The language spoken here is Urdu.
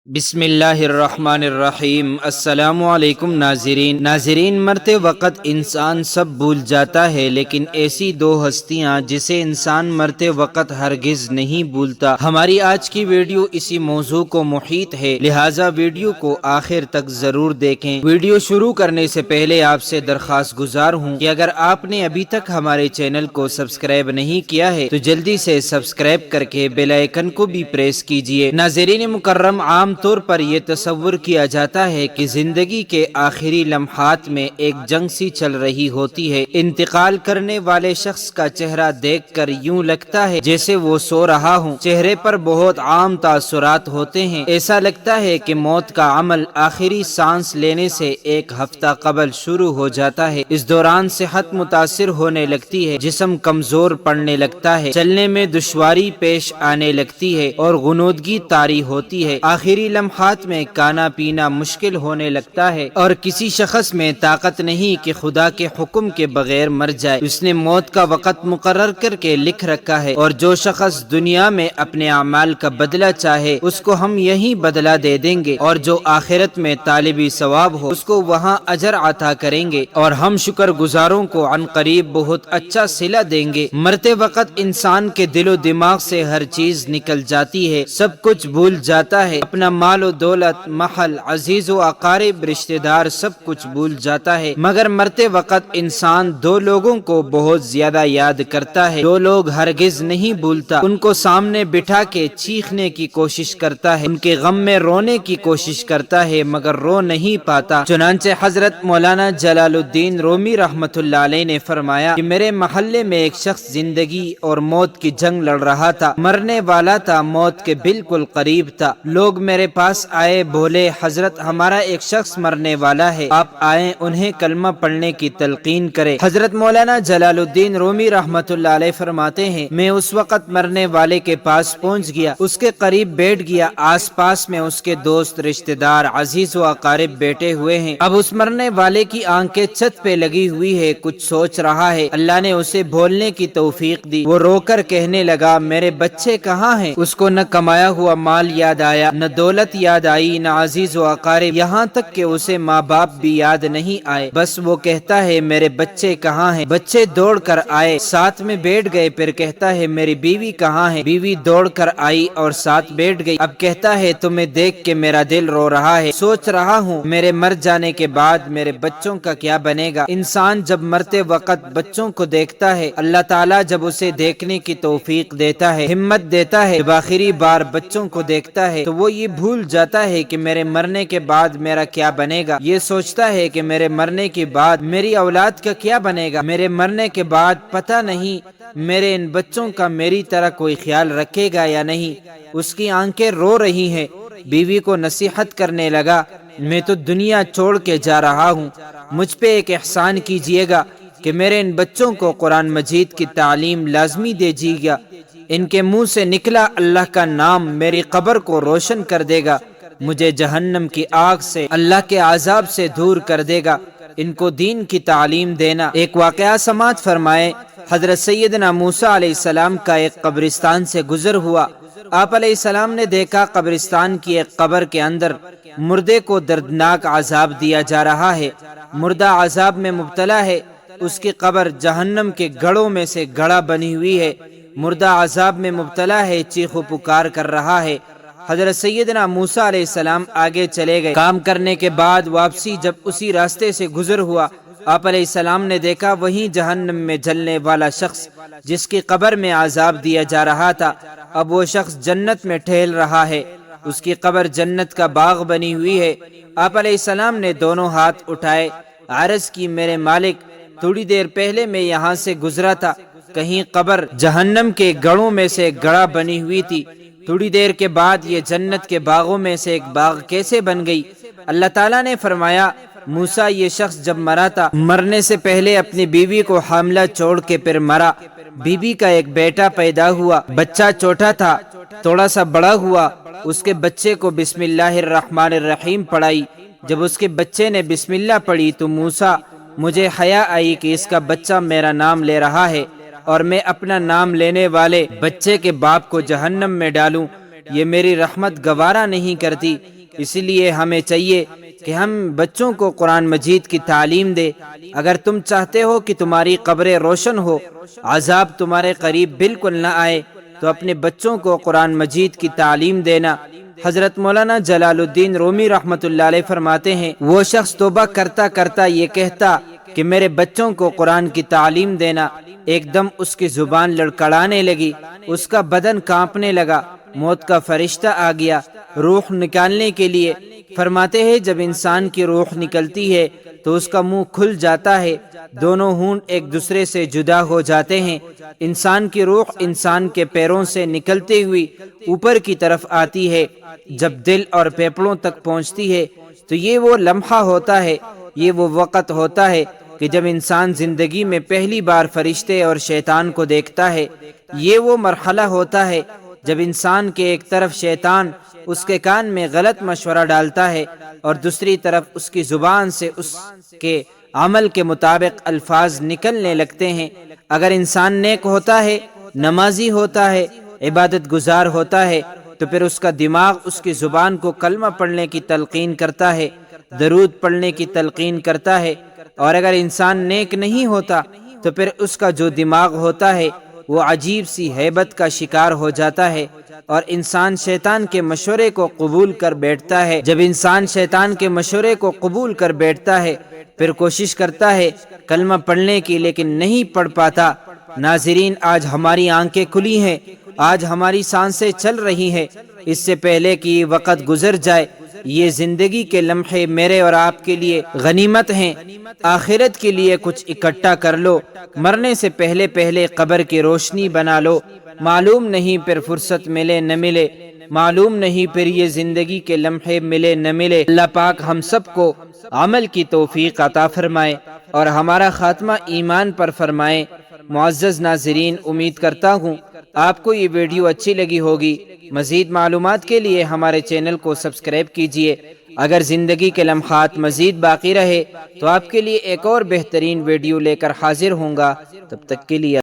بسم اللہ الرحمن الرحیم۔ السلام علیکم ناظرین، مرتے وقت انسان سب بھول جاتا ہے، لیکن ایسی دو ہستیاں جسے انسان مرتے وقت ہرگز نہیں بھولتا۔ ہماری آج کی ویڈیو اسی موضوع کو محیط ہے، لہٰذا ویڈیو کو آخر تک ضرور دیکھیں۔ ویڈیو شروع کرنے سے پہلے آپ سے درخواست گزار ہوں کہ اگر آپ نے ابھی تک ہمارے چینل کو سبسکرائب نہیں کیا ہے تو جلدی سے سبسکرائب کر کے بیل آئیکن کو بھی پریس کیجیے۔ ناظرین مکرم، عام طور پر یہ تصور کیا جاتا ہے کہ زندگی کے آخری لمحات میں ایک جنگ سی چل رہی ہوتی ہے۔ انتقال کرنے والے شخص کا چہرہ دیکھ کر یوں لگتا ہے جیسے وہ سو رہا ہوں۔ چہرے پر بہت عام تاثرات ہوتے ہیں، ایسا لگتا ہے کہ موت کا عمل آخری سانس لینے سے ایک ہفتہ قبل شروع ہو جاتا ہے۔ اس دوران صحت متاثر ہونے لگتی ہے، جسم کمزور پڑنے لگتا ہے، چلنے میں دشواری پیش آنے لگتی ہے اور غنودگی طاری ہوتی ہے۔ آخری لمحات میں کھانا پینا مشکل ہونے لگتا ہے اور کسی شخص میں طاقت نہیں کہ خدا کے حکم کے بغیر مر جائے۔ اس نے موت کا وقت مقرر کر کے لکھ رکھا ہے، اور جو شخص دنیا میں اپنے اعمال کا بدلہ چاہے اس کو ہم یہی بدلہ دے دیں گے، اور جو آخرت میں طالبی ثواب ہو اس کو وہاں اجر عطا کریں گے، اور ہم شکر گزاروں کو عن قریب بہت اچھا صلہ دیں گے۔ مرتے وقت انسان کے دل و دماغ سے ہر چیز نکل جاتی ہے، سب کچھ بھول جاتا ہے، اپنا مال و دولت، محل، عزیز و اقارب، رشتہ دار، سب کچھ بھول جاتا ہے۔ مگر مرتے وقت انسان دو لوگوں کو بہت زیادہ یاد کرتا ہے، دو لوگ ہرگز نہیں بھولتا۔ ان کو سامنے بٹھا کے چیخنے کی کوشش کرتا ہے، ان کے غم میں رونے کی کوشش کرتا ہے، مگر رو نہیں پاتا۔ چنانچہ حضرت مولانا جلال الدین رومی رحمۃ اللہ علیہ نے فرمایا کہ میرے محلے میں ایک شخص زندگی اور موت کی جنگ لڑ رہا تھا، مرنے والا تھا، موت کے بالکل قریب تھا۔ لوگ میرے پاس آئے، بولے حضرت ہمارا ایک شخص مرنے والا ہے، آپ آئیں انہیں کلمہ پڑھنے کی تلقین کرے۔ حضرت مولانا جلال الدین رومی رحمۃ اللہ علیہ فرماتے ہیں میں اس وقت مرنے والے کے پاس پہنچ گیا، اس کے قریب بیٹھ گیا، آس پاس میں اس کے دوست، رشتہ دار، عزیز و اقارب بیٹھے ہوئے ہیں۔ اب اس مرنے والے کی آنکھیں چھت پہ لگی ہوئی ہے، کچھ سوچ رہا ہے۔ اللہ نے اسے بولنے کی توفیق دی، وہ رو کر کہنے لگا میرے بچے کہاں ہیں؟ اس کو نہ کمایا ہوا مال یاد آیا، نہ دولت یاد آئی، نہ عزیز و اقارب، یہاں تک کہ اسے ماں باپ بھی یاد نہیں آئے، بس وہ کہتا ہے میرے بچے کہاں ہیں؟ بچے دوڑ کر آئے، ساتھ میں بیٹھ گئے، پھر کہتا ہے میری بیوی کہاں ہے؟ بیوی دوڑ کر آئی اور ساتھ بیٹھ گئی، اب کہتا ہے تمہیں دیکھ کے میرا دل رو رہا ہے، سوچ رہا ہوں میرے مر جانے کے بعد میرے بچوں کا کیا بنے گا۔ انسان جب مرتے وقت بچوں کو دیکھتا ہے، اللہ تعالیٰ جب اسے دیکھنے کی توفیق دیتا ہے، ہمت دیتا ہے، جب آخری بار بچوں کو دیکھتا ہے تو وہ یہ بھول جاتا ہے کہ میرے مرنے کے بعد میرا کیا بنے گا، یہ سوچتا ہے کہ میرے مرنے کے بعد میری اولاد کا کیا بنے گا، میرے مرنے کے بعد پتہ نہیں میرے ان بچوں کا میری طرح کوئی خیال رکھے گا یا نہیں۔ اس کی آنکھیں رو رہی ہیں۔ بیوی کو نصیحت کرنے لگا میں تو دنیا چھوڑ کے جا رہا ہوں، مجھ پہ ایک احسان کیجیے گا کہ میرے ان بچوں کو قرآن مجید کی تعلیم لازمی دیجیے گا، ان کے منہ سے نکلا اللہ کا نام میری قبر کو روشن کر دے گا، مجھے جہنم کی آگ سے، اللہ کے عذاب سے دور کر دے گا، ان کو دین کی تعلیم دینا۔ ایک واقعہ سماعت فرمائے، حضرت سیدنا موسیٰ علیہ السلام کا ایک قبرستان سے گزر ہوا۔ آپ علیہ السلام نے دیکھا قبرستان کی ایک قبر کے اندر مردے کو دردناک عذاب دیا جا رہا ہے، مردہ عذاب میں مبتلا ہے، اس کی قبر جہنم کے گڑھوں میں سے گڑھا بنی ہوئی ہے، مردہ عذاب میں مبتلا ہے، چیخ و پکار کر رہا ہے۔ حضرت سیدنا موسیٰ علیہ السلام آگے چلے گئے، کام کرنے کے بعد واپسی جب اسی راستے سے گزر ہوا، آپ علیہ السلام نے دیکھا وہیں جہنم میں جلنے والا شخص جس کی قبر میں عذاب دیا جا رہا تھا، اب وہ شخص جنت میں ٹہل رہا ہے، اس کی قبر جنت کا باغ بنی ہوئی ہے۔ آپ علیہ السلام نے دونوں ہاتھ اٹھائے، عرض کی میرے مالک تھوڑی دیر پہلے میں یہاں سے گزرا تھا، کہیں قبر جہنم کے گڑھوں میں سے گڑھا بنی ہوئی تھی، تھوڑی دیر کے بعد یہ جنت کے باغوں میں سے ایک باغ کیسے بن گئی؟ اللہ تعالیٰ نے فرمایا موسیٰ یہ شخص جب مرا تھا، مرنے سے پہلے اپنی بیوی کو حاملہ چھوڑ کے پھر مرا، بیوی کا ایک بیٹا پیدا ہوا، بچہ چھوٹا تھا، تھوڑا سا بڑا ہوا، اس کے بچے کو بسم اللہ الرحمن الرحیم پڑھائی، جب اس کے بچے نے بسم اللہ پڑھی تو موسیٰ مجھے حیا آئی کہ اس کا بچہ میرا نام لے رہا ہے اور میں اپنا نام لینے والے بچے کے باپ کو جہنم میں ڈالوں، یہ میری رحمت گوارا نہیں کرتی۔ اسی لیے ہمیں چاہیے کہ ہم بچوں کو قرآن مجید کی تعلیم دے۔ اگر تم چاہتے ہو کہ تمہاری قبریں روشن ہو، عذاب تمہارے قریب بالکل نہ آئے، تو اپنے بچوں کو قرآن مجید کی تعلیم دینا۔ حضرت مولانا جلال الدین رومی رحمۃ اللہ علیہ فرماتے ہیں، وہ شخص توبہ کرتا کرتا یہ کہتا کہ میرے بچوں کو قرآن کی تعلیم دینا، ایک دم اس کی زبان لڑکھڑانے لگی، اس کا بدن کانپنے لگا، موت کا فرشتہ آ گیا روح نکالنے کے لیے۔ فرماتے ہیں جب انسان کی روح نکلتی ہے تو اس کا منہ کھل جاتا ہے، دونوں ہونٹ ایک دوسرے سے جدا ہو جاتے ہیں۔ انسان کی روح انسان کے پیروں سے نکلتے ہوئی اوپر کی طرف آتی ہے، جب دل اور پھیپھڑوں تک پہنچتی ہے تو یہ وہ لمحہ ہوتا ہے، یہ وہ وقت ہوتا ہے کہ جب انسان زندگی میں پہلی بار فرشتے اور شیطان کو دیکھتا ہے۔ یہ وہ مرحلہ ہوتا ہے جب انسان کے ایک طرف شیطان اس کے کان میں غلط مشورہ ڈالتا ہے اور دوسری طرف اس کی زبان سے اس کے عمل کے مطابق الفاظ نکلنے لگتے ہیں۔ اگر انسان نیک ہوتا ہے، نمازی ہوتا ہے، عبادت گزار ہوتا ہے، تو پھر اس کا دماغ اس کی زبان کو کلمہ پڑھنے کی تلقین کرتا ہے، درود پڑھنے کی تلقین کرتا ہے۔ اور اگر انسان نیک نہیں ہوتا تو پھر اس کا جو دماغ ہوتا ہے وہ عجیب سی ہیبت کا شکار ہو جاتا ہے اور انسان شیطان کے مشورے کو قبول کر بیٹھتا ہے۔ جب انسان شیطان کے مشورے کو قبول کر بیٹھتا ہے پھر کوشش کرتا ہے کلمہ پڑھنے کی، لیکن نہیں پڑھ پاتا۔ ناظرین، آج ہماری آنکھیں کھلی ہیں، آج ہماری سانسیں چل رہی ہیں، اس سے پہلے کہ یہ وقت گزر جائے، یہ زندگی کے لمحے میرے اور آپ کے لیے غنیمت ہیں۔ آخرت کے لیے کچھ اکٹھا کر لو، مرنے سے پہلے پہلے قبر کی روشنی بنا لو۔ معلوم نہیں پھر فرصت ملے نہ ملے، معلوم نہیں پھر یہ زندگی کے لمحے ملے نہ ملے۔ اللہ پاک ہم سب کو عمل کی توفیق عطا فرمائے اور ہمارا خاتمہ ایمان پر فرمائے۔ معزز ناظرین، امید کرتا ہوں آپ کو یہ ویڈیو اچھی لگی ہوگی۔ مزید معلومات کے لیے ہمارے چینل کو سبسکرائب کیجیے۔ اگر زندگی کے لمحات مزید باقی رہے تو آپ کے لیے ایک اور بہترین ویڈیو لے کر حاضر ہوں گا۔ تب تک کے لیے